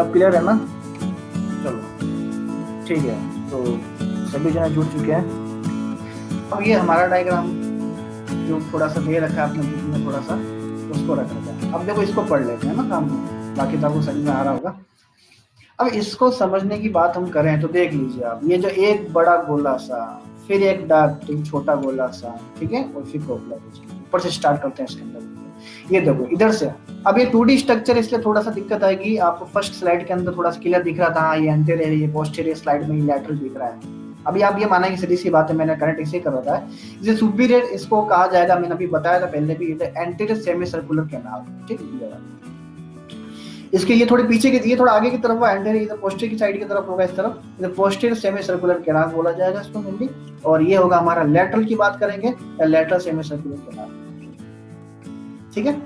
सब क्लियर है ना? चलो ठीक है, तो सभी जने जुड़ चुके हैं। अब ये हमारा डायग्राम जो थोड़ा सा दे रखा है आपने बुक में, थोड़ा सा उसको रख रखा है। अब देखो इसको पढ़ लेते हैं ना काम में, बाकी तो आपको समझ में आ रहा होगा। अब इसको समझने की बात हम करें तो देख लीजिए आप, ये जो एक बड़ा गोला सा, फिर एक डार्क छोटा गोला सा, ठीक है, और फिर कोपला ऊपर से स्टार्ट करते हैं इसके अंदर। ये देखो इधर से, अब ये 2D स्ट्रक्चर इसलिए थोड़ा सा दिक्कत आएगी आपको। फर्स्ट स्लाइड के अंदर थोड़ा सा क्लियर दिख रहा था, हाँ ये एंटीरियर, ये पोस्टीरियर, स्लाइड में ये लैटरल दिख रहा है। अभी आप ये माना कि सीधी सी बात है, मैंने कनेक्ट इसे कर रहा है। इसे सुपीरियर इसको कहा जाएगा, मैंने अभी बताया था पहले भी, एंटीरियर सेमी सर्कुलर कैनाल, ठीक है। इसके ये थोड़े पीछे की, ये थोड़ा आगे की तरफ हुआ एंटीरियर, इधर पोस्टीरियर की साइड की तरफ होगा इस तरफ, इधर पोस्टीरियर सेमी सर्कुलर कैनाल बोला जाएगा इसको मेनली। और ये होगा हमारा लैटरल की बात करेंगे, लैटरल सेमी सर्कुलर कैनाल, ठीक है,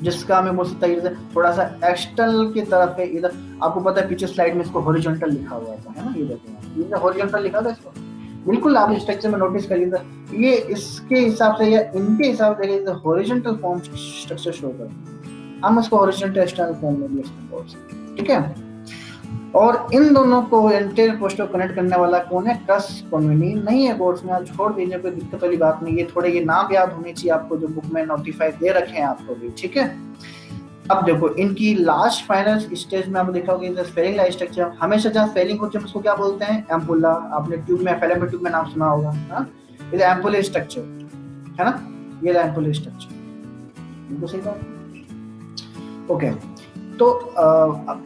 जिसका हमें बोल सकता है थोड़ा सा एक्सटर्नल की तरफ है। इधर आपको पता है पीछे स्लाइड में इसको हॉरिजॉन्टल लिखा हुआ था, है ना, ये देखो ये हॉरिजॉन्टल लिखा था इसको, बिल्कुल आप स्ट्रक्चर में नोटिस करिए। ये इसके हिसाब से या इनके हिसाब से देखिए हॉरिजॉन्टल फॉर्म स्ट्रक्चर शो कर, हम इसको हॉरिजॉन्टल एक्सटर्नल फॉर्म में भी बोल सकते हैं, ठीक है। और इन दोनों को एंटीरियर पोस्टर कनेक्ट करने वाला कौन है? कस कॉन्वेनी नहीं है कोर्स में, आप छोड़ दीजिए, कोई दिक्कत वाली बात नहीं है। थोड़े ये नाम याद होने चाहिए आपको जो बुक में नोटिफाई दे रखे हैं आपको भी, ठीक है। अब देखो इनकी लास्ट फाइनल स्टेज में आप देखोगे स्फेरिंग लाइट स्ट्रक्चर, हमेशा जहाँ स्फेरिंग होती है उसको क्या बोलते हैं? एम्पुला। आपने ट्यूब में, फिलामेंट ट्यूब में नाम सुना होगा, हाँ, ये एम्पुलर स्ट्रक्चर है ना, ये एम्पुलर स्ट्रक्चर, बिल्कुल सही बात। ओके, तो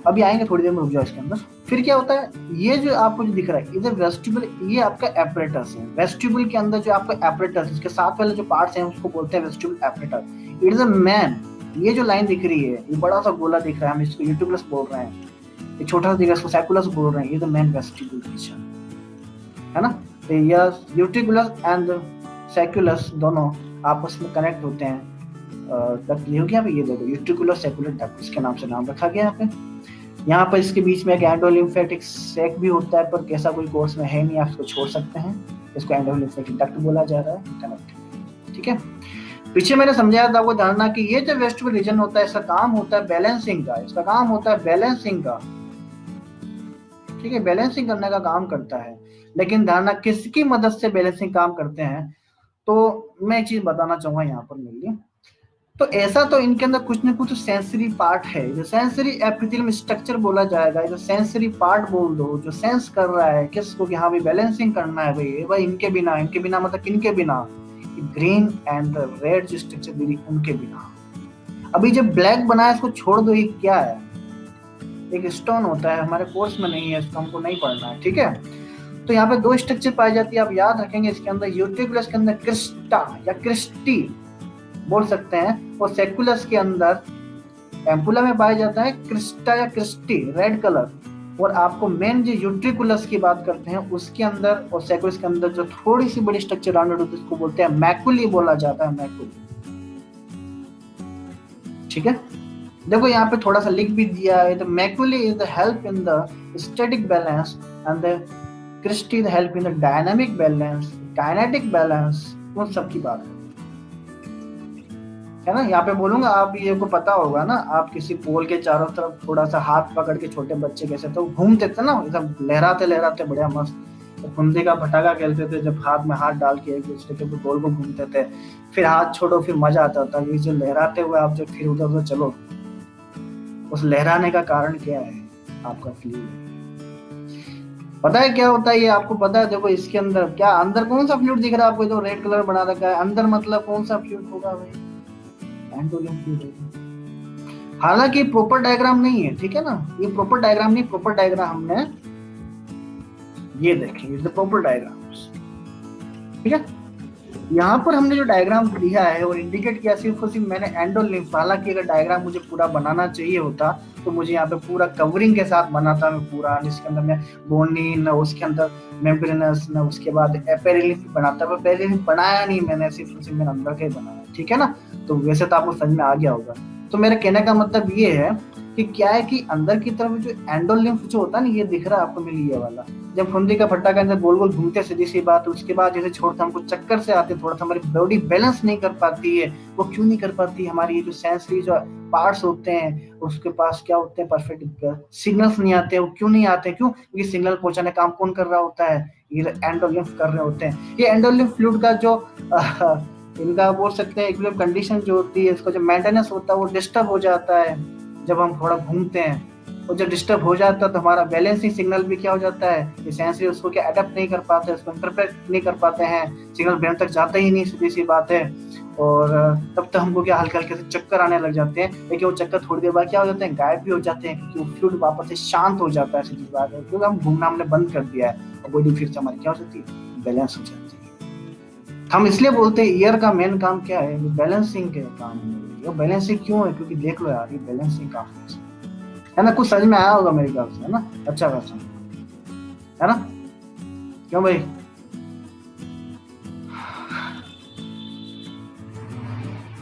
अभी आएंगे थोड़ी देर में, रुक जाओ इसके अंदर। फिर क्या होता है, ये जो आपको जो दिख रहा है इधर वेस्टिब्यूल, ये आपका एपरेटस है। वेस्टिब्यूल के अंदर जो आपका एपरेटस, इसके साथ वाले जो पार्ट्स हैं उसको बोलते हैं vestibule apparatus. It is a man, ये जो लाइन दिख रही है, ये बड़ा सा गोला दिख रहा है, हम इसको यूट्यूबलस बोल रहे हैं, ये छोटा सा दिख रहा है इसको सैकुलस बोल रहे हैं, ये तो मैन वेस्टिब्यूल है ना। तो यस, यूट्यूबलस एंड सैकुलस दोनों आपस में कनेक्ट होते हैं। डक्ट हो गया, ये देखो यूट्रिकुलर सेकुलर डक्ट, इसके नाम से नाम रखा गया यहाँ पर इसके बीच में एक एंडोलिम्फेटिक सैक भी होता है, पर कैसा कोई कोर्स में है नहीं, आप इसको छोड़ सकते हैं, इसको एंडोलिम्फेटिक डक्ट बोला जा रहा है, कनेक्ट, ठीक है। पीछे मैंने समझाया था आपको जानना कि ये जो वेस्टिब्यूल रीजन होता है, इसका काम होता है बैलेंसिंग का, इसका काम होता है बैलेंसिंग का, ठीक है, बैलेंसिंग करने का काम करता है। लेकिन धारणा किसकी मदद से बैलेंसिंग काम करते हैं, तो मैं एक चीज बताना चाहूंगा यहाँ पर मिलिए। तो ऐसा तो इनके अंदर कुछ न कुछ सेंसरी पार्ट है, जो सेंसरी एपिथेलियम स्ट्रक्चर बोला जाएगा, जो सेंसरी पार्ट बोल दो, जो सेंस कर रहा है किसको कि हाँ भाई बैलेंसिंग करना है भाई इनके बिना मतलब किनके बिना, ग्रीन एंड रेड जो स्ट्रक्चर दे उनके बिना। अभी जब ब्लैक बना है इसको छोड़ दो, ये क्या है? एक स्टोन होता है, हमारे कोर्स में नहीं है, इसको हमको नहीं पढ़ना है, ठीक है। तो यहाँ पे दो स्ट्रक्चर पाई जाती है, आप याद रखेंगे इसके अंदर यूट्रिकुलस के अंदर क्रिस्टा या क्रिस्टी बोल सकते हैं, और सेकुलस के अंदर एम्पुला में पाया जाता है क्रिस्टा या क्रिस्टी, रेड कलर। और आपको मेन जो यूट्रिकुलस की बात करते हैं उसके अंदर और सेकुलस के अंदर जो थोड़ी सी बड़ी स्ट्रक्चर राउंडेड होती है उसको बोलते हैं मैकुली बोला जाता है, मैकुली, ठीक है। देखो यहाँ पे थोड़ा सा लिख भी दिया है, तो maculae is the help in the static balance and the cristae the help in the dynamic balance, kinetic balance, उन सब की बात है ना। यहाँ पे बोलूंगा, आप ये को पता होगा ना, आप किसी पोल के चारों तरफ थोड़ा सा हाथ पकड़ के, छोटे बच्चे कैसे तो घूमते थे ना, एकदम लहराते लहराते बढ़िया मस्त, तो फुंदे का फटाका खेलते थे, जब हाथ में हाथ डाल के एक दूसरे के गोल को घूमते थे, फिर हाथ छोड़ो फिर मजा आता था। ये जो लहराते हुए आप जब फिर उधर उधर चलो, उस लहराने का कारण क्या है? आपका फ्लूइड। पता है क्या होता है ये आपको पता है? देखो इसके अंदर क्या, अंदर कौन सा फ्लूइड दिख रहा है आपको? जो रेड कलर बना रखा है अंदर, मतलब कौन सा फ्लूइड होगा भाई? हालांकि प्रॉपर डायग्राम नहीं है, ठीक है ना, ये प्रॉपर डायग्राम नहीं, प्रॉपर डायग्राम हमने ये देखेंगे, ये प्रॉपर डायग्राम, ठीक है। यहाँ पर हमने जो डायग्राम दिया है और इंडिकेट किया सिर्फ और सिर्फ मैंने एंडोलिम्फ, हालांकि अगर डायग्राम मुझे पूरा बनाना चाहिए होता तो मुझे यहाँ पे पूरा कवरिंग के साथ बनाता मैं पूरा, इसके अंदर मैं बोनी न उसके अंदर मेम्ब्रेनस न उसके बाद एपेरिलिम्फ बनाता, पर एपेरिलिम्फ बनाया नहीं मैंने, सिर्फ और सिर्फ मैंने अंदर का ही बनाया, ठीक है ना। तो वैसे तो आपको समझ में आ गया होगा। तो मेरे कहने का मतलब ये है कि क्या है कि अंदर की तरफ जो एंडोलिम्फ जो होता है ना, ये दिख रहा है आपको मिली ये वाला, जब फुंदी का फट्टा के अंदर गोल गोल घूमते हैं, सीधी सी बात, उसके बाद जैसे छोड़ते हमको चक्कर से आते, थोड़ा सा हमारी बॉडी बैलेंस नहीं कर पाती है। वो क्यों नहीं कर पाती? हमारी ये जो सेंसरी जो पार्ट्स होते हैं उसके पास क्या होते हैं, परफेक्ट सिग्नल्स नहीं आते हैं। वो क्यों नहीं आते? क्यों? क्योंकि सिग्नल पहुंचाने का काम कौन कर रहा होता है? ये एंडोलिम्फ कर रहे होते हैं। ये एंडोलिम्फ फ्लूइड का जो इनका बोल सकते हैं इक्विलिब्रियम कंडीशन जो होती है, इसका जो मेंटेनेंस होता है वो डिस्टर्ब हो जाता है जब हम थोड़ा घूमते हैं। और जब डिस्टर्ब हो जाता है तो हमारा बैलेंसिंग सिग्नल भी क्या हो जाता है, ये सेंसरी उसको क्या अडेप्ट नहीं कर पाते, उसको इंटरप्रेट नहीं कर पाते हैं, सिग्नल ब्रेन तक जाता ही नहीं, सीधी सी बात है। और तब तक हमको क्या हल्के हल्के से चक्कर आने लग जाते हैं। लेकिन वो चक्कर थोड़ी देर बाद क्या हो जाते हैं, गायब भी हो जाते हैं, क्योंकि वो फ्लूइड वापस से शांत हो जाता है, सीधी बात है, क्योंकि हम घूमना हमने बंद कर दिया है और बॉडी फिर से हमारी क्या हो जाती है, बैलेंस हो जाती है। हम इसलिए बोलते हैं ईयर का मेन काम क्या है, बैलेंसिंग के काम है। बैलेंसिंग क्यों है? क्योंकि देख लो यार, ये बैलेंसिंग काम है ना। कुछ समझ में आया होगा मेरी ख्याल से, है ना? अच्छा क्वेश्चन है ना? क्यों भाई?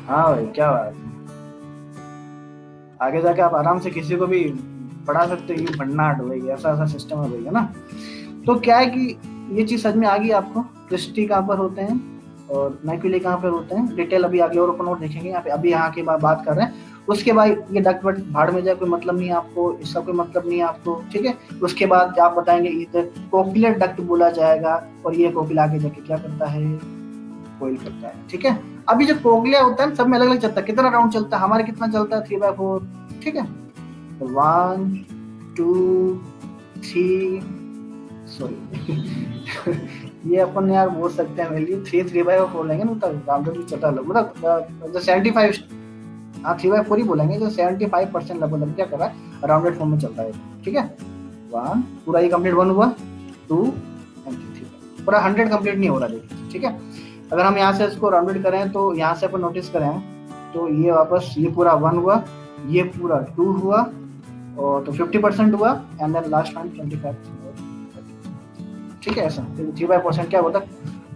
हाँ भाई, क्या बात है। आगे जाके आप आराम से किसी को भी पढ़ा सकते हो, ये भन्नाट भाई, ऐसा ऐसा सिस्टम है भाई, है ना? तो क्या है कि ये चीज समझ में आ गई आपको, दृष्टि कहाँ पर होते हैं और मैक्यूले कहाँ पर होते हैं। डिटेल अभी आगे और अपन और देखेंगे। यहाँ पे अभी यहाँ की बात कर रहे हैं। उसके बाद ये डक्ट वट भाड़ में जाए, कोई मतलब नहीं है आपको, इसका कोई मतलब नहीं है आपको, ठीक है। उसके बाद आप बताएंगे इधर कोक्लियर डक्ट बोला जाएगा, और ये कोक्लिया आगे जाके क्या करता है, कोइल करता है, ठीक है। अभी जो कोक्लिया होता है सब में अलग अलग चलता है, कितना राउंड चलता है, हमारे कितना चलता है 3/4, ठीक है। 1 2 3 सॉरी ये अपन यार बोल सकते हैं 3/4 लेंगे ना, तब राउंडेड भी चलता है, मतलब 75, हाँ 3/4 ही बोलेंगे। जो 75% लगभग क्या कर रहा है, राउंडेड फॉर्म में चलता है, ठीक है। 1 पूरा ये कंप्लीट 1 हुआ, 2 एंड 3 पूरा 100 कंप्लीट नहीं हो रहा, देखिए, ठीक है। अगर हम यहाँ से इसको राउंडेड करें तो यहाँ से अपन नोटिस करें तो ये वापस ये पूरा 1 हुआ, ये पूरा 2 हुआ, और तो 50% हुआ, एंड देन लास्ट वन 25%, ठीक है। ऐसा 3/4% क्या होता है,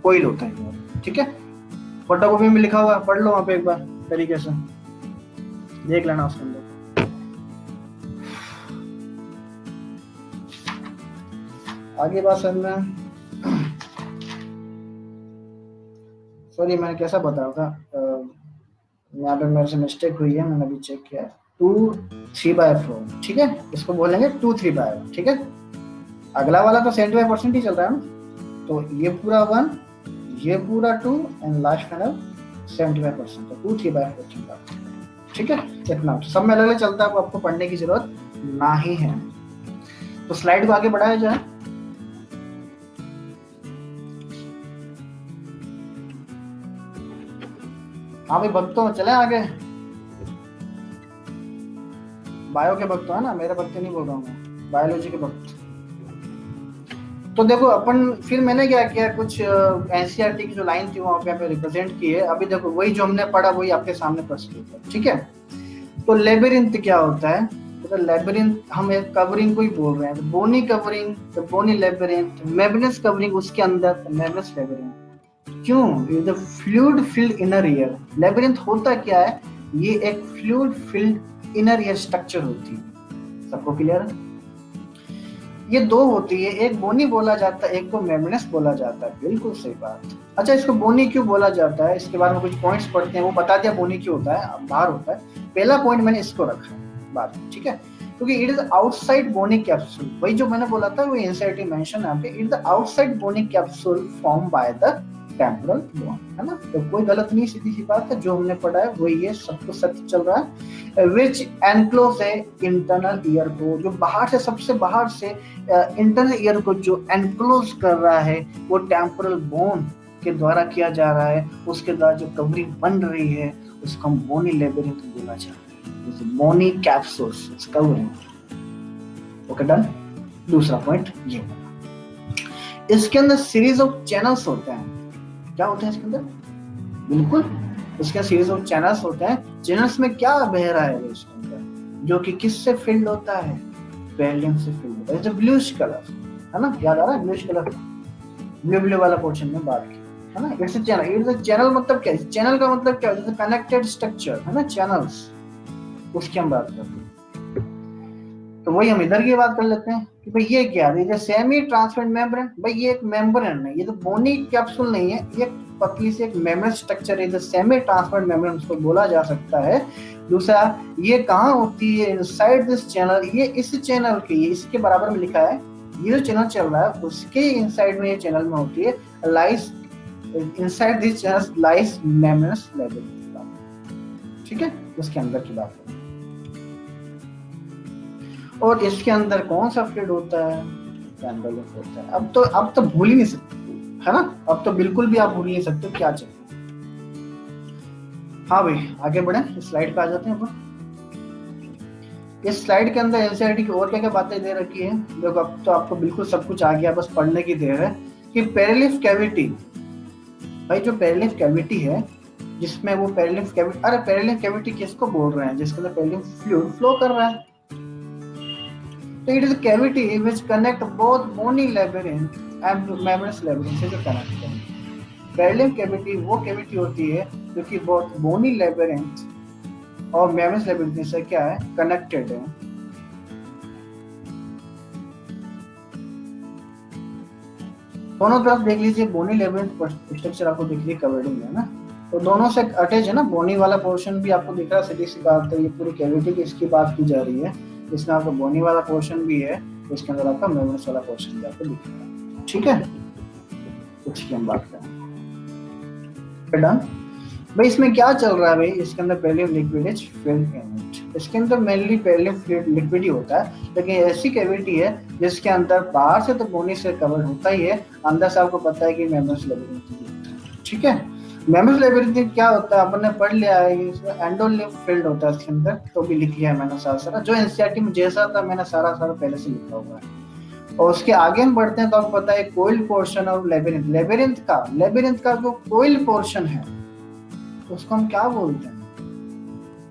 कोइल होता है, ठीक है। फोटोकॉपी में लिखा हुआ, पढ़ लो वहाँ पे एक बार तरीके से, देख लेना उसके अंदर। आगे बात समझना, सॉरी मैंने कैसा बताया था, यहाँ पे मेरे से मिस्टेक हुई है, मैंने अभी चेक किया। 2 3/4, ठीक है, इसको बोलेंगे 2 3/4, ठीक है। अगला वाला तो 75% ही चल रहा है ना, तो ये पूरा 1, ये पूरा 2 एंड लास्ट फाइनल 75%, तो 2 3/4 चल रहा है, ठीक है। इतना सब में अलग अलग चलता है, आपको पढ़ने की जरूरत नहीं है। तो स्लाइड को आगे बढ़ाया जाए। हाँ भाई भक्तों, चले आगे। बायो के भक्त है ना, मेरे भक्त नहीं बोल रहा हूँ, बायोलॉजी के भक्त। तो देखो अपन, फिर मैंने क्या किया, कुछ एनसीईआरटी की जो लाइन थी वहां पे रिप्रेजेंट की है। अभी देखो वही जो हमने पढ़ा वही आपके सामने प्रस्तुत है, ठीक है। तो लेबिरिंथ क्या होता है, तो लेबिरिंथ हम एक कवरिंग को ही बोल रहे हैं, बोनी कवरिंग, तो बोनी लेबिरिंथ, मेम्ब्रेनस कवरिंग उसके अंदर, मेम्ब्रेनस लेबिरिंथ। क्यों? The fluid filled inner ear. Labyrinth होता क्या है, ये एक fluid filled inner ear structure होती है, सबको क्लियर है। ये दो होती है, एक बोनी बोला जाता है, एक को मेम्ब्रेनस बोला जाता है, बिल्कुल सही बात। अच्छा, इसको बोनी क्यों बोला जाता है, इसके बारे में कुछ पॉइंट्स पढ़ते हैं, वो बता दिया बोनी क्यों होता है, बाहर होता है। पहला पॉइंट मैंने इसको रखा है बात, ठीक है, क्योंकि it is outside bony capsule. वही जो मैंने बोला था वो एनसीईआरटी मेंशन है पे, it is outside bony capsule form by the temporal bone, है ना। तो कोई गलत नहीं, सीधी सी बात है, जो हमने पढ़ा है वही ये सब कुछ सत्य चल रहा है। विच एनक्लोज है इंटरनल ईयर को, जो बाहर से, सबसे बाहर से इंटरनल ईयर को जो एनक्लोज कर रहा है वो टेम्पोरल बोन के द्वारा किया जा रहा है। उसके द्वारा जो कवरिंग बन रही है उसको हम बोनी लेबिरिंथ बोला जा रहा है, बोनी कैप्सूल्स कवरिंग। Okay done. दूसरा पॉइंट ये, इसके अंदर सीरीज ऑफ चैनल्स होते हैं। क्या होते हैं इसके अंदर? बिल्कुल, इसके सीरीज ऑफ चैनल्स होते हैं। चैनल्स में क्या बह रहा है इसके अंदर, जो कि किससे फिल्ड होता है, वेलियम से फिल्ड होता है। जो ब्लूइश कलर है ना, याद आ रहा है ब्लूइश कलर, ब्लू ब्लू वाला पोर्शन में बात की है ना। It's a channel. It's a channel मतलब क्या है, चैनल का मतलब क्या है, कनेक्टेड स्ट्रक्चर है ना, चैनल्स, उसकी हम बात करते हैं। तो वही हम इधर की बात कर लेते हैं कि भाई ये क्या है, ये सेमी ट्रांसपेरेंट मेम्ब्रेन, भाई ये एक मेम्ब्रेन है, ये तो बोनी कैप्सूल नहीं है, ये पतली सी एक मेम्ब्रेन स्ट्रक्चर है, जो सेमी ट्रांसपेरेंट मेम्ब्रेन उसको बोला जा सकता है। दूसरा, ये कहाँ होती है, इनसाइड दिस चैनल, ये इस चैनल के, ये इसके बराबर में लिखा है, ये जो चैनल चल रहा है उसके इनसाइड में ये चैनल में होती है, lies inside this channel lies membranous level. ठीक है, उसके अंदर की बात है। और इसके अंदर कौन सा फ्लूइड होता है, कैंडोलिफ होता है। अब तो भूल ही नहीं सकते, है ना, अब तो बिल्कुल भी आप भूल ही नहीं सकते क्या चल। हाँ भाई आगे बढ़े, इस स्लाइड पे आ जाते हैं अपन। इस स्लाइड के अंदर एनसीईआरटी की और क्या क्या बातें दे रखी है, देखो अब तो आपको बिल्कुल सब कुछ आ गया, बस पढ़ने की देर है। कि पेरिलिफ कैविटी, भाई जो पेरिलिफ कैविटी है, जिसमें वो पेरिलिफ कैविटी, अरे पेरिलिफ कैविटी किसको बोल रहे हैं, जिसके अंदर पेरिलिफ फ्लूइड फ्लो कर रहा है। तो it is a cavity which connect both bony labyrinth and membranous labyrinth से जो कनेक्ट है। पेरिलिफ कैविटी वो कैविटी होती है जो कि बोथ बोनी लेबिरिंथ और मेम्ब्रेनस लेबिरिंथ से क्या है, कनेक्टेड है। दोनों तरफ देख लीजिए, बोनी लेबिरिंथ स्ट्रक्चर आपको दिख रही है कवर्डिंग है ना, तो दोनों से अटैच है ना, बोनी वाला पोर्शन भी आपको दिख रहा है, सीधी सी बात है, ये पूरी कैविटी की इसकी बात की जा रही है, इसमें आपका बोनी वाला पोर्शन भी है, इसके अंदर आपका मेम्ब्रेनस वाला पोर्शन भी आपको दिख रहा है। ठीक है, कुछ की हम बात करें डन। भाई इसमें क्या चल रहा है, भाई इसके अंदर perilymph liquid is filled in it, इसके अंदर मेनली पेरिलिफ लिक्विड ही होता है, लेकिन ऐसी कैविटी है जिसके अंदर बाहर से तो बोनी से कवर होता ही है, अंदर से आपको पता है कि मेम्ब्रेनस लेबिरिंथ। ठीक है, मेम्ब्रेनस लेबिरिंथ क्या होता है अपन ने पढ़ लिया है, इसमें एंडोलिम्फ फील्ड होता है इसके अंदर, तो भी लिख लिया है मैंने सारा, जो एनसीईआरटी में जैसा था मैंने सारा पहले से लिखा हुआ है। और उसके आगे हम बढ़ते हैं तो आपको पता है कोइल पोर्शन और लेबिरिंथ, लेबिरिंथ का जो कोइल पोर्शन है उसको हम क्या बोलते हैं,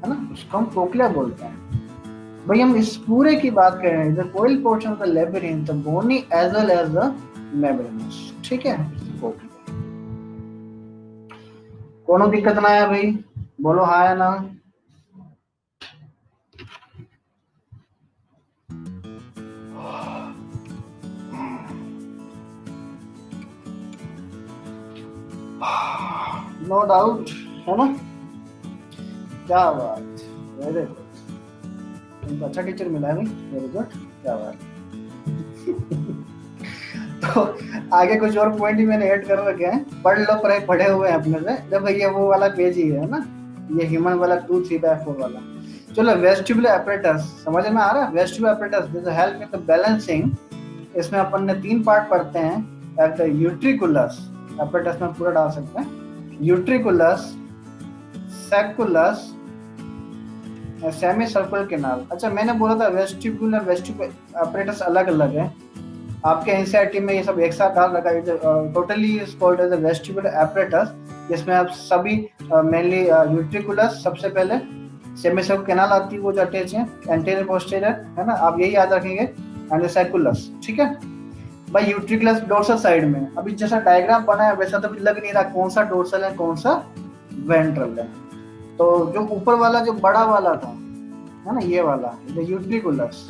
है ना, उसको हम कोक्लिया बोलते हैं। भाई हम इस पूरे की बात कर रहे हैं, the coil portion of the labyrinth, the bony as well as the membranous. ठीक है, कोक्लिया। कोनो दिक्कत ना है भाई, बोलो हाँ या ना। नो डाउट, है ना, क्या बात, वेरी गुड, तुमको अच्छा टीचर मिला है भाई, वेरी गुड, क्या बात। तो आगे कुछ और पॉइंट ही मैंने ऐड कर रखे हैं, पढ़ लो, पढ़े हुए हैं अपने से, जब भैया वो वाला पेज ही है ना, ये ह्यूमन वाला 2/3/4 वाला। चलो वेस्टिबुलर एपरेटस समझ में आ रहा है, vestibular apparatus this help with the balancing, इसमें अपन ने 3 पार्ट पढ़ते हैं, एट द यूट्रिकुलस, एपरेटस में पूरा डाल सकते हैं, यूट्रिकुलस, सैकुलस, सेमी सर्कुलर कैनाल। अच्छा मैंने बोला था वेस्टिबुलर एपरेटस अलग अलग है, आपके एनसीईआरटी में ये सब एक साथ डाल रखा है, totally is called as a vestibular apparatus, जिसमें आप सभी मेनली यूट्रिकुलस सबसे पहले, सेमी सर्कुलर कैनाल आती है वो जो अटैच है, एंटीरियर पोस्टीरियर, है ना, आप यही याद रखेंगे, एंड सैकुलस। ठीक है भाई, यूट्रिकुलस डोर्सल साइड में, अभी जैसा डायग्राम बना है वैसा तो भी लग नहीं रहा कौन सा डोर्सल है कौन सा वेंट्रल है, तो जो ऊपर वाला जो बड़ा वाला था, है ना, ये वाला यूट्रिकुलस,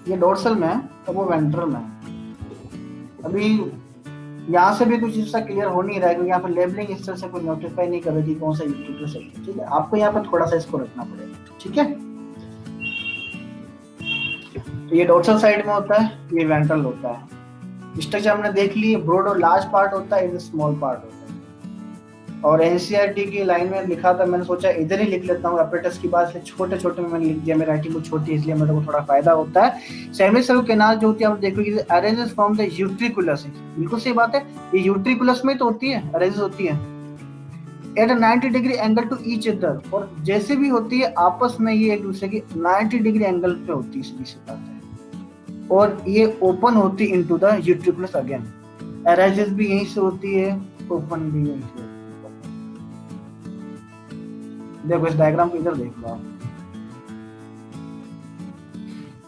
ये डोर्सल में है और वो वेंट्रल में है। अभी यहाँ से भी कुछ इसका क्लियर हो नहीं रहा है, क्योंकि यहाँ पर लेबलिंग इस तरह से कोई नोटिफाई नहीं कर रही कौन सा यूट्रिकुलस है। ठीक है, आपको यहाँ पर थोड़ा सा इसको रखना पड़ेगा। ठीक है, तो ये डोर्सल साइड में होता है, ये वेंट्रल होता है। स्ट्रक्चर हमने देख ली, ब्रॉड और लार्ज पार्ट होता है, ये स्मॉल पार्ट होता है। और एनसीईआरटी की लाइन में लिखा था, मैंने सोचा इधर ही लिख लेता हूँ, एपरेटस की बात से छोटे छोटे में मैंने लिख दिया, मेरी राइटिंग को छोटी इसलिए मेरे को थोड़ा फायदा होता है। सेमी सर्कुलर कैनाल जो होती है आप देखोगे अरेंजेस फ्रॉम द यूट्रिकुलस, बिल्कुल सही बात है, ये यूट्रिकुलस में तो होती है, अरेंजेस होती है at 90 degree angle to each other, और जैसे भी होती है आपस में ये एक दूसरे की 90 डिग्री एंगल पे होती है, सीधी सी बात है, और ये ओपन होती इनटू द यूट्रिकुलस अगेन, अरेंजेस भी यहीं से होती है, ओपन भी यहीं से। देखो इस डायग्राम को इधर देख लो आप,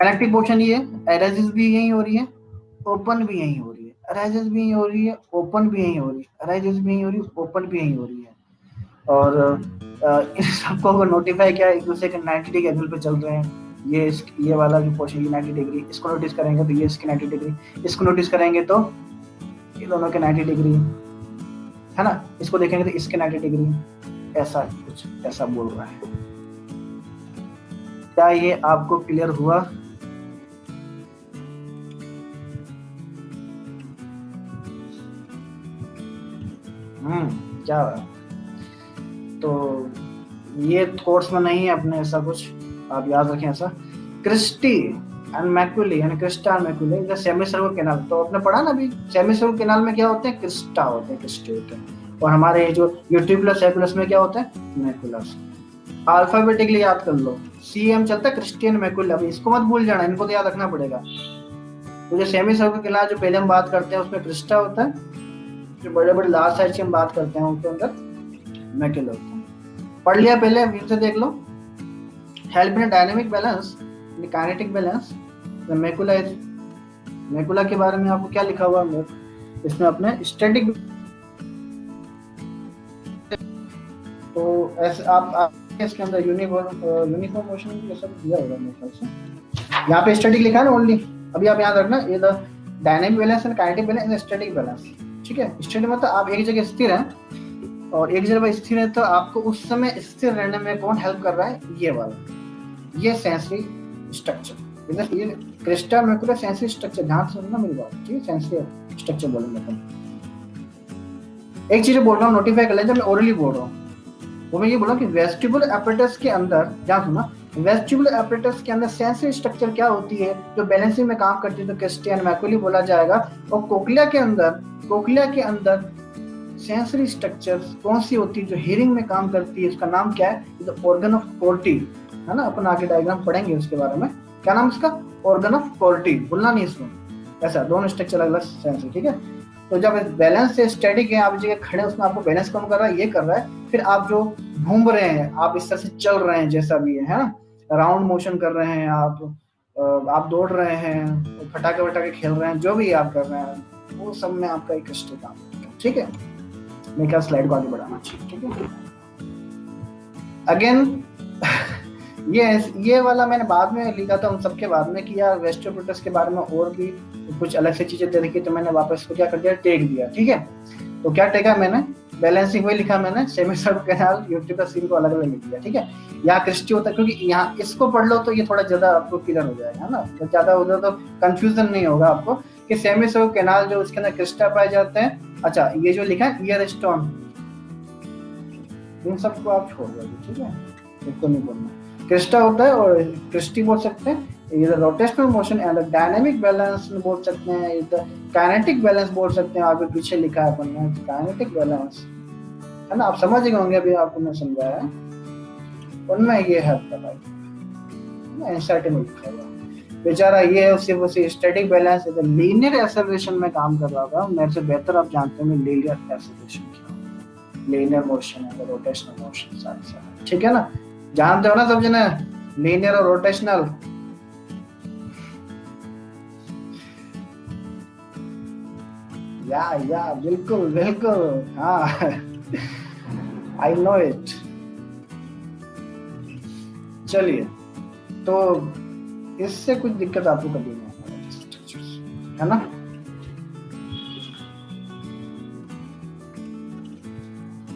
कनेक्टिव पोर्शन ये है, एरेजिस भी यही हो रही है, ओपन भी यही हो रही है, एरेजिस भी यही हो रही है, ओपन भी यही हो रही है, एरेजिस भी यही हो रही है, ओपन भी यही हो रही है, और इन सबको अगर नोटिफाई किया एक दूसरे के 90 डिग्री एंगल पे चल रहे हैं, ये वाला जो पोर्शन ये 90 डिग्री, इसको नोटिस करेंगे तो ये इसके 90 डिग्री, इसको नोटिस करेंगे तो ये दोनों के 90 डिग्री, है ना, इसको देखेंगे तो इसके 90 डिग्री, ऐसा कुछ ऐसा बोल रहा है। क्या ये आपको क्लियर हुआ? क्या हुआ? तो ये कोर्स में नहीं है अपने ऐसा कुछ, आप याद रखें ऐसा। क्रिस्टी एंड मैक्यूली, यानी crista and maculae is semicircular canal. तो आपने पढ़ा ना अभी, सेमी सर्कुलर कैनाल में क्या होते हैं? क्रिस्टा होते हैं, क्रिस्टी होते हैं। और हमारे जो यूट्यूबुलस सैकुलस में क्या होता है? मैक्यूलस। अल्फाबेटिकली याद कर लो, सीएम चलता है, क्रिस्टियन मैक्यूला। अभी इसको मत भूल जाना, इनको तो याद रखना पड़ेगा। तो जो सेमी सर्कुलर कैनाल जो पहले हम बात करते हैं उसमें क्रिस्टा होता है, जो बड़े बड़े लार्ज साइज की हम बात करते हैं उनके अंदर मैक्यूला होता है। पढ़ लिया पहले, फिर से देख लो। Help in dynamic balance, kinetic balance, macula के बारे में आपको क्या लिखा हुआ है इसमें? अपने स्टैटिक। तो ऐसे आप इसके अंदर यूनिफॉर्म मोशन ये सब दिया होगा मेरे ख्याल से। यहाँ पे स्टैटिक लिखा है ना ओनली। अभी आप याद रखना, ये the dynamic balance and kinetic balance and static balance, ठीक है। स्टैटिक मतलब आप एक जगह स्थिर हैं, और एक जगह स्थिर है तो आपको उस समय स्थिर रहने में कौन हेल्प कर रहा है? ये वाला, ये सेंसरी स्ट्रक्चर। इधर ये क्रिस्टा मैक्यूला सेंसरी स्ट्रक्चर, ध्यान से सुनना मेरी बात, ठीक है। सेंसरी स्ट्रक्चर बोलेंगे अपन। एक चीज बोल रहा हूँ, नोटिफाई कर लें, मैं ओरली बोल रहा हूँ। वो मैं ये बोला कि वेस्टिबुलर एपरेटस के अंदर, ध्यान सुनना, वेस्टिबुलर एपरेटस के अंदर सेंसरी स्ट्रक्चर क्या होती है जो बैलेंसिंग में काम करती है? तो क्रिस्टा एंड मैक्यूली बोला जाएगा। और कोक्लिया के अंदर सेंसरी स्ट्रक्चर कौन सी होती है जो हियरिंग में काम करती है? उसका नाम क्या है? द ऑर्गन ऑफ कोर्टी, है ना। अपन आगे डायग्राम पढ़ेंगे उसके बारे में। क्या नाम इसका? ऑर्गन ऑफ कोर्टी, भूलना नहीं इसमें। ऐसा दोनों स्ट्रक्चर अलग सेंसरी, ठीक है। तो जब बैलेंस से स्टैटिक है, आप जगह खड़े, उसमें आपको बैलेंस कम कर रहा है, ये कर रहा है। फिर आप जो घूम रहे हैं, आप इस तरह से चल रहे हैं, जैसा भी है ना, राउंड मोशन कर रहे हैं आप दौड़ रहे हैं, फटाके खेल रहे हैं, जो भी आप कर रहे हैं, वो सब में आपका एक क्रिस्टल काम करता है, ठीक है। मैं क्या स्लाइड को आगे बढ़ाना चाहिए, ठीक है। अगेन ये वाला मैंने बाद में लिखा था उन सबके बाद में कि यार वेस्टिबुलस के बारे में और भी कुछ अलग से चीजें दे रखी, तो मैंने वापस को क्या कर दिया? टेक दिया, ठीक है। तो क्या टेका मैंने? बैलेंसिंग वही लिखा मैंने, सेमी सर्कुलर कैनाल, यूट्यूबस, इनको अलग अलग लिख दिया, ठीक है। यहाँ क्रिस्टी होता है, क्योंकि यहाँ इसको पढ़ लो तो ये थोड़ा ज्यादा आपको क्लियर हो जाएगा, है ना। तो ज्यादा हो जाए तो कंफ्यूजन नहीं होगा आपको कि सेमी सर्कुलर कैनाल जो उसके अंदर क्रिस्टा पाए जाते हैं। अच्छा, ये जो लिखा है ईयर स्टोन, इन सबको आप छोड़ दो, ठीक है, इसको नहीं बोलना। क्रिस्टा होता है और क्रिस्टी बोल सकते हैं। इधर rotational motion and dynamic balance बोल सकते हैं, इधर काइनेटिक बैलेंस बोल सकते हैं। आगे पीछे लिखा है अपन ने काइनेटिक बैलेंस, है ना। आप समझ गए होंगे, अभी आपको मैं समझाया उनमें ये हेल्प कर रहा है, एनसीईआरटी में लिखा हुआ बेचारा। ये सिर्फ उसी स्टैटिक बैलेंस, इधर लीनियर एक्सेलरेशन में काम कर रहा था। मेरे से बेहतर आप जानते हैं लीनियर एक्सेलरेशन क्या, लीनियर मोशन है, रोटेशनल मोशन, साथ, ठीक है ना। जानते हो ना सब जने लीनियर और रोटेशनल। या बिल्कुल हाँ, आई नो इट। चलिए, तो इससे कुछ दिक्कत आपको कभी नहीं, है ना।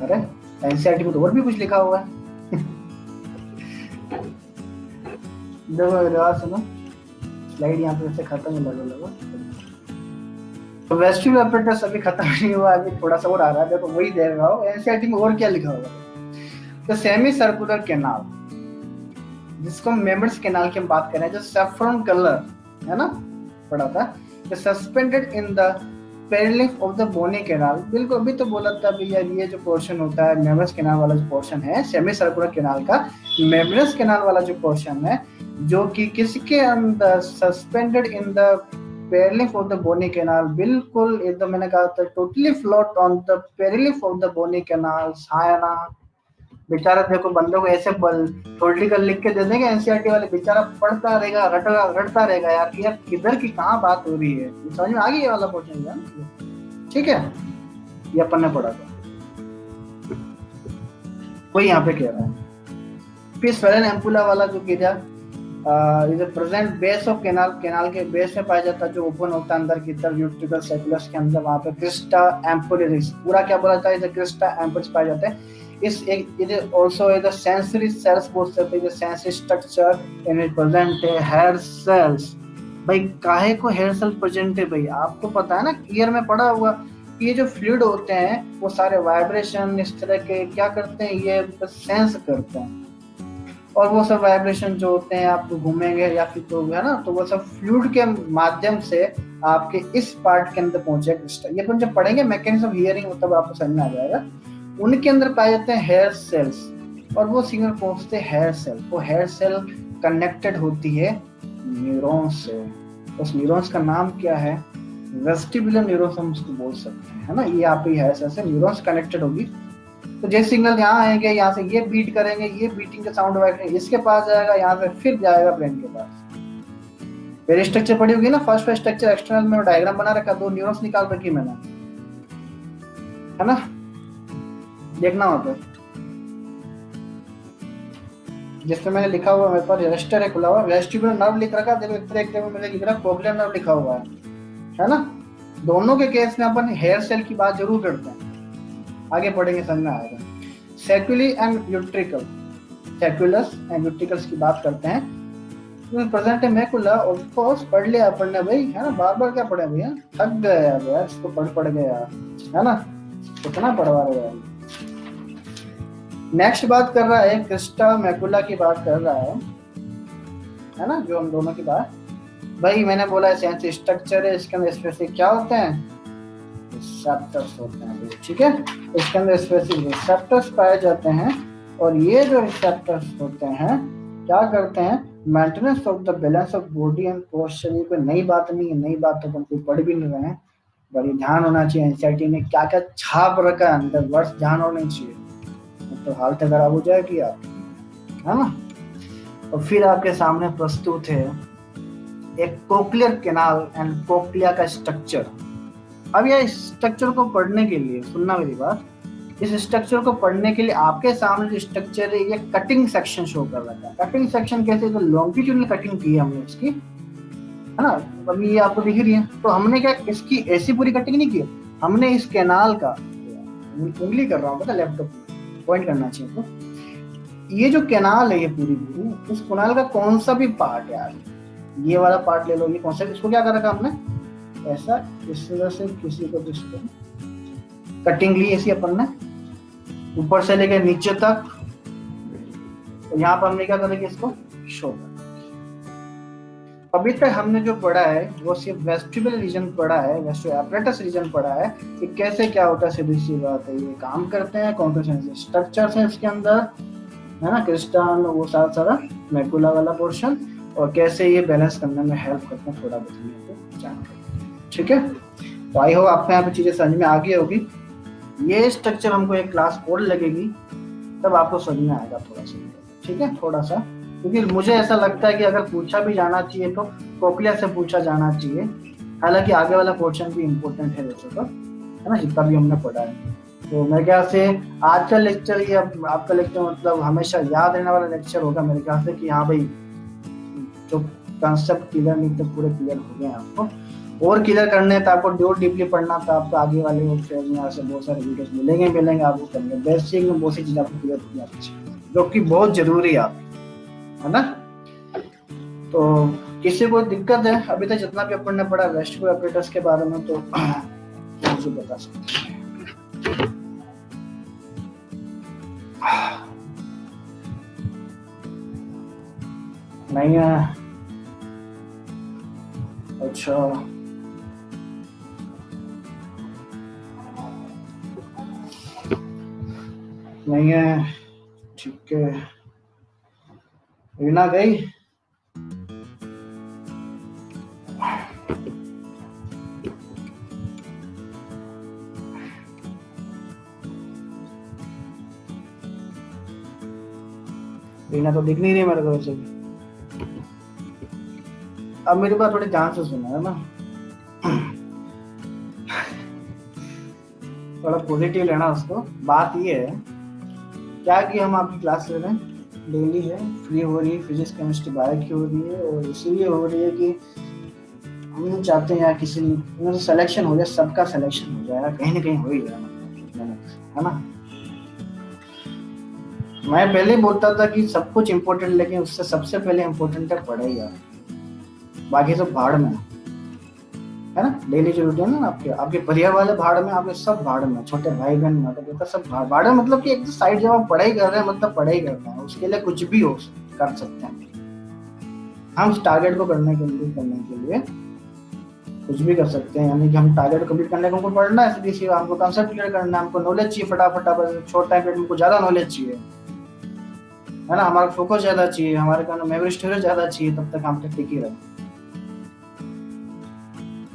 अरे एनसीईआरटी में तो और भी कुछ लिखा हुआ है। देखो सुनो, स्लाइड यहाँ पे से खत्म लगा। तो वेस्टिबुलर एपरेटस अभी खत्म नहीं हुआ, अभी थोड़ा सा और आ रहा है। देखो वही दे रहा हूँ, एनसीईआरटी में और क्या लिखा हुआ है। तो सेमी सर्कुलर कैनाल, जिसको मेम्ब्रेनस कैनाल की हम बात कर रहे हैं, जो सैफरन कलर है ना, पड़ा था, suspended in the perilymph of the bony canal. बिल्कुल, अभी तो बोला था भैया, ये जो पोर्शन होता है मेम्ब्रेनस कैनाल वाला जो पोर्शन है, सेमी सर्कुलर कैनाल का मेम्ब्रेनस कैनाल वाला जो पोर्शन है, जो कि किसके अंदर? Suspended in the perilymph of the bony canal. बिल्कुल एकदम मैंने कहा था, totally float on the perilymph of the bony canal. ना बेचारा, देखो बंदों को ऐसे थोड़ी लिख के दे देंगे एनसीईआरटी वाले, बेचारा पढ़ता रहेगा, रटता रहेगा यार किधर की कहाँ बात हो रही है। समझ में आ गई ये वाला पोर्शन, ठीक है। ये अपन ने पढ़ा था, वही यहाँ पे कह रहा है। फिर स्वेलन एम्पुला वाला जो गिरा, is present base of canal, canal के बेस में पाया जाता है जो ओपन होता है अंदर की तरफ यूट्रिकल सेकुलस के अंदर, वहां पे क्रिस्टा एम्पोरिस पूरा क्या बोला जाता है, इज क्रिस्टा एम्पोरिस पाए जाते हैं। इस एक it is also is the sensory sales बोल सकते हैं, sensory structure in it present है हेयर सेल्स। भाई काहे को हेयर सेल प्रेजेंट है भाई, आपको पता है ना, ईयर में पढ़ा हुआ, ये जो फ्लूइड होते हैं वो सारे वाइब्रेशन इस तरह के क्या करते हैं, ये सेंस करते हैं, और वो सब वाइब्रेशन जो होते हैं आप घूमेंगे या फिर तो है ना, तो वो सब फ्लूइड के माध्यम से आपके इस पार्ट के अंदर पहुंचे क्रिस्टल। ये अपन जब पढ़ेंगे मैकेनिज्म ऑफ हियरिंग तब आपको समझ में आ जाएगा। उनके अंदर पाए जाते हैं हेयर सेल्स, और वो सिग्नल पहुंचते हैं हेयर सेल। वो हेयर सेल कनेक्टेड होती है न्यूरॉन्स से। उस न्यूरॉन्स का नाम क्या है, वेस्टिबुलर न्यूरॉन्स हम उसको बोल सकते हैं, है ना। ये आप ही हेयर सेल से न्यूरॉन्स कनेक्टेड होगी, तो जैसे सिग्नल यहाँ आएंगे, यहाँ से ये बीट करेंगे, ये बीटिंग का साउंड वाइब्रेशन इसके पास जाएगा, यहाँ से फिर जाएगा ब्रेन के पास। पहले स्ट्रक्चर पड़ी होगी ना, फर्स्ट स्ट्रक्चर एक्सटर्नल में डायग्राम बना रखा, 2 न्यूरॉन्स निकाल रखी मैंने, है ना, देखना वहां पे जिसमें मैंने लिखा हुआ, मेरे पास रजिस्टर है खुला हुआ, वेस्टिबुलर नर्व लिख रखा, देखो एक तरह मैंने लिख रखा कोक्लियर नर्व लिखा हुआ है ना। दोनों के केस में अपन हेयर सेल की बात जरूर करते हैं, आगे पढ़ेंगे समझ में आएगा। सेक्युली एंड यूट्रिकल, सेक्युलस एंड यूट्रिकल्स की बात करते हैं। तो प्रेजेंट है मैकुला, ऑफ कोर्स पढ़ लिया अपन ने भाई, है ना, बार बार क्या पढ़े भैया, थक गए यार, इसको पढ़ गए यार, है ना, कितना पढ़वा रहे यार। नेक्स्ट बात कर रहा है क्रिस्टा मैकुला की बात कर रहा है ना, जो हम दोनों की बात भाई मैंने बोला है सेंस स्ट्रक्चर है, इसके अंदर स्पेसिफिक क्या होते हैं, रिसेप्टर्स होते हैं, ठीक है। इसके अंदर स्पेसिफिक रिसेप्टर्स पाए जाते हैं, और ये जो रिसेप्टर्स होते हैं क्या करते हैं, maintenance of the balance of body and posture. ये कोई नई बात नहीं है, नई बात तो अपन कोई पढ़ भी नहीं रहे हैं, बड़ी ध्यान होना चाहिए। एनसीईआरटी ने क्या क्या छाप रखा है अंदर, वर्ड्स ध्यान होने चाहिए, तो हालत खराब हो जाएगी आप, है ना। और फिर आपके सामने प्रस्तुत है एक कोक्लियर कैनाल एंड कोक्लिया का स्ट्रक्चर। अब यह स्ट्रक्चर को पढ़ने के लिए, सुनना मेरी बात, इस स्ट्रक्चर को पढ़ने के लिए आपके सामने जो स्ट्रक्चर है ये कटिंग सेक्शन शो कर रहा है। कटिंग सेक्शन कैसे, तो लॉन्गिट्यूडनल कटिंग की है हमने इसकी, है ना, अभी ये आपको दिख रही है। तो हमने क्या इसकी ऐसी पूरी कटिंग नहीं की, हमने इस कैनाल का, उंगली कर रहा हूँ पता, लैपटॉप पॉइंट करना चाहिए, तो ये जो कैनाल है ये पूरी, इस कैनाल का कौन सा भी पार्ट यार, ये वाला पार्ट ले लो, ये कौन सा, इसको क्या कर रखा हमने, ऐसा इस तरह से किसी को कटिंग ली ऐसी अपन ने ऊपर से लेकर नीचे तक, तो यहाँ पर हमने क्या करेंगे इसको शो कर। अभी तक हमने जो पढ़ा है वो सिर्फ वेस्टिबुलर रीजन पढ़ा है, वेस्टिबुलर एपरेटस रीजन पढ़ा है कि कैसे क्या होता है, सीधी सी बात है, ये काम करते हैं, कौन कौन से स्ट्रक्चर्स हैं इसके अंदर, है ना, क्रिस्टल वो सारा मैकुला वाला पोर्शन, और कैसे ये बैलेंस करने में हेल्प करते हैं, थोड़ा बताने को जानते, ठीक है। तो आई होप आपको यहाँ पे चीजें समझ में आ गई होगी। ये स्ट्रक्चर हमको एक क्लास और लगेगी तब आपको समझ में आएगा थोड़ा सा, ठीक है, थोड़ा सा, क्योंकि मुझे ऐसा लगता है कि अगर पूछा भी जाना चाहिए तो कोक्लिया से पूछा जाना चाहिए। हालांकि आगे वाला पोर्शन भी इम्पोर्टेंट है वैसे तो, है ना, जितना भी हमने पढ़ा है। तो मेरे ख्याल से आज का लेक्चर, ये आपका लेक्चर मतलब हमेशा याद रहने वाला लेक्चर होगा मेरे ख्याल से, कि हाँ भाई जो कॉन्सेप्ट क्लियर नहीं थे पूरे क्लियर हो गए आपको, और क्लियर करने तो आपको जो डीपली पढ़ना था आपको आगे वाले यहाँ से बहुत सारे वीडियोस मिलेंगे आपको करेंगे, बेसिक में बहुत सी चीजें आपको क्लियर होगी आपकी, जो कि बहुत जरूरी है आपकी, है ना। तो किसी को दिक्कत है अभी तक जितना भी अपन ने पढ़ा वेस्टिबुलर एपरेटस के बारे में, तो मुझे बता सकते हैं। नहीं है, अच्छा नहीं है, ठीक है, रीना गई, रीना तो दिख नहीं रही मेरे को वैसे भी। अब मेरी बात थोड़ी ध्यान से सुना है ना, थोड़ा पॉजिटिव लेना उसको। बात ये है क्या कि हम आपकी क्लास ले रहे हैं, डेली है, फ्री हो रही है, फिजिक्स केमिस्ट्री बायो की हो रही है, और इसीलिए हो रही है कि हम चाहते हैं यार किसी में सिलेक्शन हो जाए, सबका सिलेक्शन हो जाए, कहीं ना कहीं हो ही जाए, है ना। मैं पहले बोलता था कि सब कुछ इम्पोर्टेंट, लेकिन उससे सबसे पहले इम्पोर्टेंट है पढ़ाई यार, बाकी सब भाड़ में है ना। डेली जो रूटीन है ना, आपके परिवार वाले भाड़ में, आपके सब भाड़ में, छोटे भाई बहन माता पिता सब भाड़ में। मतलब कि एक साइड जब आप पढ़ाई कर रहे हैं, मतलब पढ़ाई करना है, उसके लिए कुछ भी हो कर सकते हैं हम उस टारगेट को करने के लिए कुछ भी कर सकते हैं। यानी कि हम टारगेट कंप्लीट करने को हमको पढ़ना है, सीधी सी हमको कंसेप्ट क्लियर करना है, हमको नॉलेज चाहिए फटाफट, शॉर्ट टाइम पीरियड में हमको ज्यादा नॉलेज चाहिए, है ना। हमारा फोकस ज्यादा चाहिए, हमारे का मेमोरी स्टोरेज ज्यादा चाहिए, तब तक हम तक टिके रहे।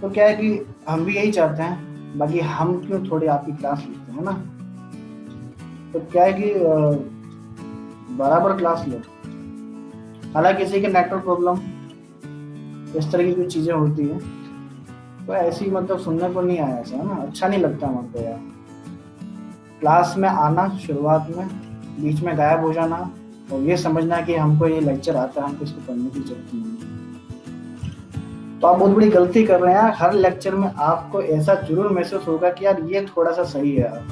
तो क्या है कि हम भी यही चाहते हैं, बाकी हम क्यों थोड़ी आपकी क्लास लेते हैं ना। तो क्या है कि बराबर क्लास लो, हालांकि किसी के नेटवर्क प्रॉब्लम इस तरह की कोई चीजें होती है, तो ऐसी मतलब सुनने को नहीं आया ऐसा, है ना। अच्छा नहीं लगता मेरे को यार, क्लास में आना शुरुआत में, बीच में गायब हो जाना, और ये समझना कि हमको ये लेक्चर आता है, हमको इसको पढ़ने की जरूरत नहीं है। तो आप बहुत बड़ी गलती कर रहे हैं। हर लेक्चर में आपको ऐसा जरूर महसूस होगा कि यार ये थोड़ा सा सही है यार,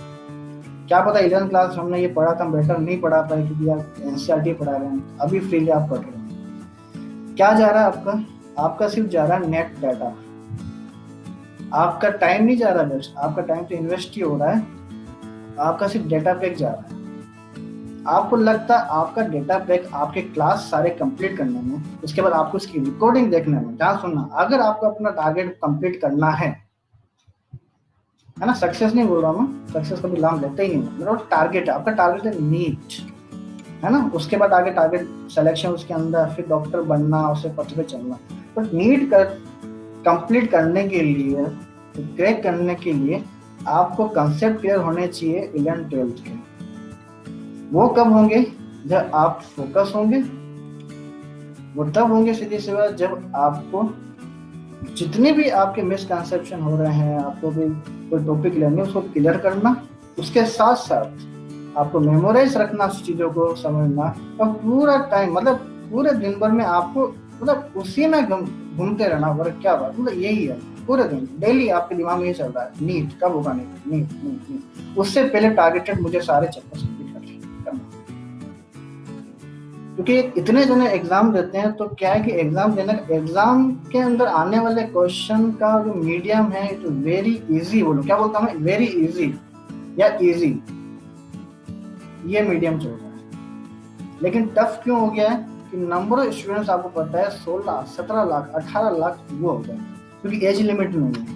क्या पता 11th क्लास हमने ये पढ़ा था, बेटर नहीं पढ़ा पाए क्योंकि यार एनसीईआरटी पढ़ा रहे हैं, अभी फ्रीली आप पढ़ रहे हैं। क्या जा रहा है आपका सिर्फ जा रहा है नेट डाटा, आपका टाइम नहीं जा रहा बेस्ट, आपका टाइम तो इन्वेस्ट ही हो रहा है, आपका सिर्फ डेटा पैक जा रहा है। आपको लगता है आपका डेटा पैक आपके क्लास सारे कंप्लीट करने में, उसके बाद आपको इसकी रिकॉर्डिंग देखने में, ध्यान सुनना, अगर आपको अपना टारगेट कंप्लीट करना है ना, सक्सेस नहीं बोल रहा हूँ, सक्सेस कभी नाम लेते ही नहीं, मेरा टारगेट है, आपका टारगेट है नीट, है ना। उसके बाद आगे टारगेट सिलेक्शन, उसके अंदर फिर डॉक्टर बनना, उससे पथ पे चलना। बट नीट कर कंप्लीट करने के लिए, क्रैक करने के लिए आपको कंसेप्ट क्लियर होने चाहिए 11th-12th के। वो कब होंगे? जब आप फोकस होंगे, वो तब होंगे सीधी सी बात जब आपको जितने भी आपके मिसकंसेप्शन हो रहे हैं, आपको भी कोई टॉपिक लेने उसको क्लियर करना, उसके साथ साथ आपको मेमोराइज रखना उस चीजों को समझना, और पूरा टाइम मतलब पूरे दिन भर में आपको मतलब उसी में घूमते रहना। वर्क क्या बात, मतलब यही है पूरे दिन डेली आपके दिमाग में ये चल रहा है, नीट कब होगा, नीट नीट नीट नीट। उससे पहले टारगेटेड मुझे सारे चैप्टर्स कंप्लीट करना, क्योंकि इतने जने एग्जाम देते हैं, तो क्या है कि एग्जाम के अंदर आने वाले क्वेश्चन का जो मीडियम है तो वेरी इजी, बोलो क्या बोलता हूँ, वेरी इजी या इजी, ये मीडियम चल रहा है। लेकिन टफ क्यों हो गया है कि नंबर ऑफ स्टूडेंट्स आपको पता है 16, 17 लाख, 18 लाख वो हो गए, क्योंकि एज लिमिट नहीं है,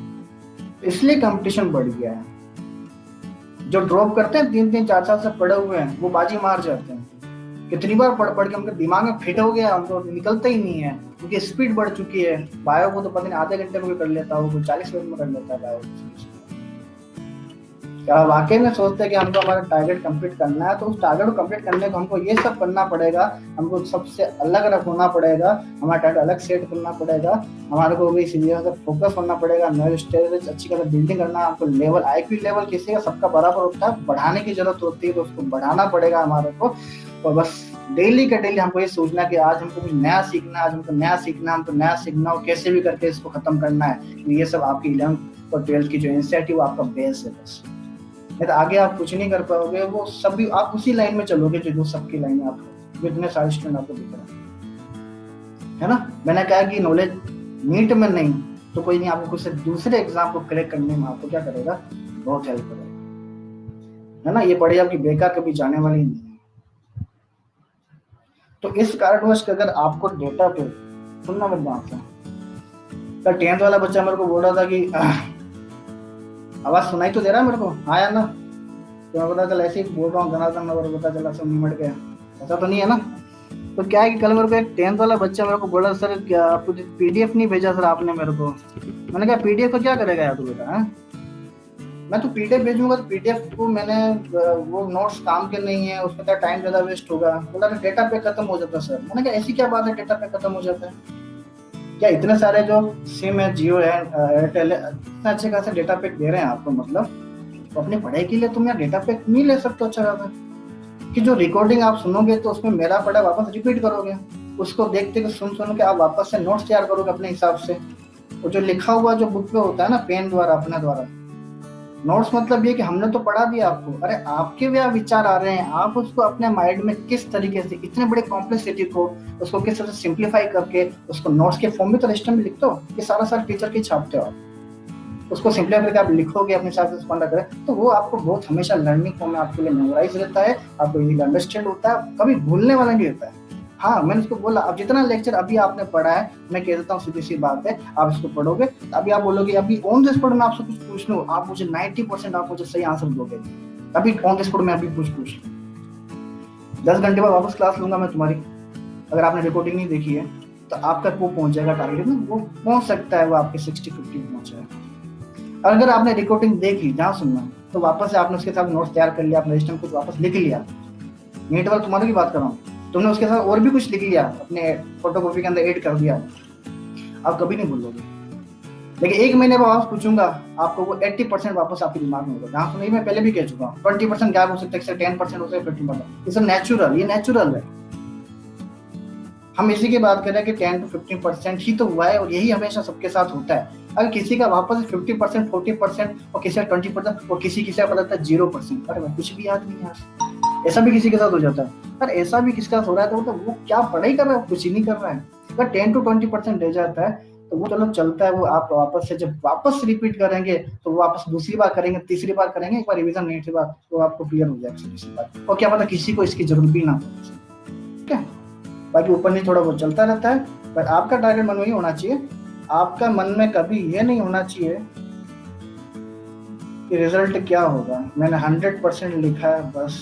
इसलिए कंपटीशन बढ़ गया है। जो ड्रॉप करते हैं 3-3, 4 साल से पढ़े हुए हैं, वो बाजी मार जाते हैं। कितनी बार पढ़ के उनके दिमाग में फिट हो गया, उनको निकलता ही नहीं है, क्योंकि स्पीड बढ़ चुकी है। बायो को तो पता नहीं आधे घंटे में भी कर लेता हो, कोई 40 मिनट में कर लेता है बायो। क्या वाकई में सोचते हैं कि हमको हमारा टारगेट कंप्लीट करना है, तो उस टारगेट को कंप्लीट करने को हमको ये सब करना पड़ेगा, हमको सबसे अलग होना पड़ेगा, हमारा टारगेट अलग सेट करना पड़ेगा, हमारे को भी सीरियस फोकस होना पड़ेगा, नॉलेज स्टोरेज अच्छी तरह बिल्डिंग करना, हमको लेवल आईक्यू लेवल किसी का सबका बराबर होता है, बढ़ाने की जरूरत होती है, तो उसको बढ़ाना पड़ेगा हमारे को। और बस डेली का डेली हमको ये सोचना कि आज हमको कुछ नया सीखना है, आज हमको नया सीखना, हमको नया सीखना और कैसे भी करके इसको खत्म करना है। ये सब आपकी 11th और 12th की जो एनसीईआरटी वो आपका बेस है बस, नहीं तो आगे आप कुछ नहीं कर पाओगे। वो सभी आप उसी लाइन में चलोगे जो सबकी लाइन है, आपको इतने सारे स्टूडेंट आपको दिख रहे हैं, है ना। मैंने कहा कि नॉलेज नीट में नहीं तो कोई नहीं, आपको कुछ दूसरे एग्जाम को क्रैक करने में आपको क्या करेगा, बहुत हेल्प करेगा, है ना। ये पढ़ाई आपकी बेकार कभी जाने वाली नहीं है। तो इस कारणवश अगर आपको डेटा पे सुनना मत बात है, 10th वाला बच्चा मेरे को बोल रहा था कि आवाज सुनाई तो दे रहा है मेरे को, आया ना, तो मैं पता चला ऐसे ही बोल रहा हूँ धनाधन, और पता चला सब निमट गया, ऐसा तो नहीं है ना। तो क्या है कि कल मेरे को एक 10th वाला बच्चा मेरे को बोला, सर क्या आपको पीडीएफ नहीं भेजा सर आपने मेरे को। मैंने कहा पीडीएफ को क्या करेगा यार तू बेटा, है मैं तो पीडीएफ भेजूंगा, तो पीडीएफ को मैंने वो नोट्स काम के नहीं है, उसमें क्या टाइम ज्यादा वेस्ट होगा। बोला डेटा पैक खत्म हो जाता सर। मैंने कहा ऐसी क्या बात है डेटा पैक खत्म हो जाता है, क्या इतने सारे जो सिम है, जियो है, एयरटेल है, इतना अच्छे खासे डेटा पैक दे रहे हैं आपको, मतलब तो अपनी पढ़ाई के लिए तुम यार डेटा पैक नहीं ले सकते अच्छा खासा, कि जो रिकॉर्डिंग आप सुनोगे तो उसमें मेरा पढ़ा वापस रिपीट करोगे, उसको देखते हुए सुन के आप वापस से नोट्स तैयार करोगे अपने हिसाब से। और जो लिखा हुआ जो बुक पे होता है ना पेन द्वारा अपने द्वारा, नोट्स मतलब ये कि हमने तो पढ़ा दिया आपको, अरे आपके क्या विचार आ रहे हैं, आप उसको अपने माइंड में किस तरीके से इतने बड़े कॉम्प्लेक्सिटी को उसको किस तरह से सिंप्लीफाई करके उसको नोट्स के फॉर्म में तो रजिस्टर में लिखते हो, ये सारा टीचर की छापते हो आप, उसको सिंप्लीफाई करके आप लिखोगे अपने हिसाब से पढ़ा करें, तो वो आपको बहुत हमेशा लर्निंग फॉर्म में आपके लिए मेमोराइज रहता है, आपको इजीली अंडरस्टैंड होता है, कभी भूलने वाला नहीं होता है। हाँ मैंने उसको बोला अब जितना लेक्चर अभी आपने पढ़ा है, मैं कह देता हूँ सीधी सी बात है, आप इसको पढ़ोगे अभी आप बोलोगे अभी ऑन द स्पॉट में आपसे कुछ पूछ लूँ, आप मुझे 90% आप मुझे सही आंसर दोगे, अभी ऑन द स्पॉट में अभी पूछ 10 घंटे बाद वापस क्लास लूंगा मैं तुम्हारी, अगर आपने रिकॉर्डिंग नहीं देखी है तो आपका वो पहुंच जाएगा टारगेट में, वो पहुंच सकता है वो आपके 60-50 पहुंच जाएगा। अगर आपने रिकॉर्डिंग देख ली जहाँ सुनना, तो वापस से आपने उसके साथ नोट्स तैयार कर लिया, अपने रजिस्टर में कुछ वापस लिख लिया, नीट वाला तुम्हारी की बात कर रहा हूँ, तुमने उसके साथ और भी कुछ लिख लिया अपने फोटोकॉपी के अंदर ऐड कर दिया, आप कभी नहीं भूलोगे। लेकिन 1 महीने बाद वापस पूछूंगा आपको, वो 80% वापस आपके दिमाग में होगा, जहाँ सुनिए मैं पहले भी कह चुका हूँ 20% गैप हो सकता है, 10% हो सकता है, 50%, ये सब नेचुरल, ये नेचुरल है। हम इसी की बात करें कि 10 to 15% ही तो हुआ है, और यही हमेशा सबके साथ होता है। अगर किसी का वापस 50%, 40% और किसी का 20% और किसी का पता था 0%, अरे भाई कुछ भी याद नहीं यार, ऐसा भी किसी के साथ हो जाता है। अरे ऐसा भी किसके साथ हो रहा है तो वो क्या पढ़ाई कर रहा है, कुछ ही नहीं कर रहा है। अगर 10 to 20% रह जाता है तो वो चलो चलता है, वो आप वापस से जब वापस रिपीट करेंगे तो वो वापस दूसरी बार करेंगे, तीसरी बार करेंगे, एक बार रिवीजन नहीं थी बात, तो आपको क्लियर हो जाएगा। और क्या पता किसी को इसकी जरूरत भी ना हो, ठीक है। बाकी ऊपर नहीं थोड़ा बहुत चलता रहता है, पर आपका टारगेट मन में ही होना चाहिए, आपका मन में कभी ये नहीं होना चाहिए कि रिजल्ट क्या होगा, मैंने 100% लिखा है बस,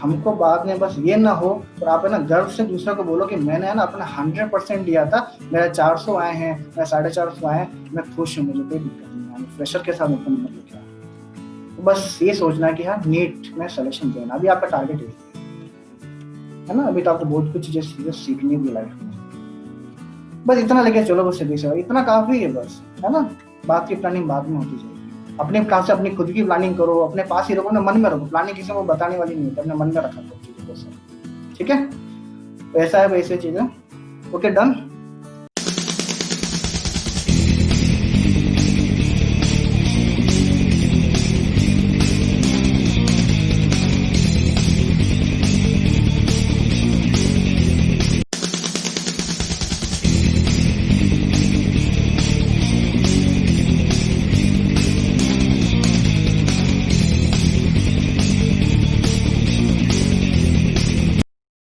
हमको बाद में बस ये ना हो और आप है ना गर्व से दूसरे को बोलो कि मैंने है ना अपना 100% दिया था, मेरा 400 आए हैं, मेरा 450 आए हैं, मैं खुश हूँ, मुझे कोई दिक्कत नहीं है, प्रेशर के साथ ओपन मत लिखा। तो बस ये सोचना कि हाँ नीट में सिलेक्शन देना, अभी आपका टारगेट है ना, अभी तो आपको बहुत कुछ चीजें सीखनी भी लाइफ में, बस इतना लेके चलो, बस सीधी से इतना काफी है बस, है ना। बात की प्लानिंग बाद में होती जाएगी, अपने पास से अपनी खुद की प्लानिंग करो, अपने पास ही रखो, अपने मन में रखो, प्लानिंग किसी को बताने वाली नहीं होती, अपने मन में रखा करो चीजों को, ठीक है। तो ऐसा है वैसे चीजें, ओके डन।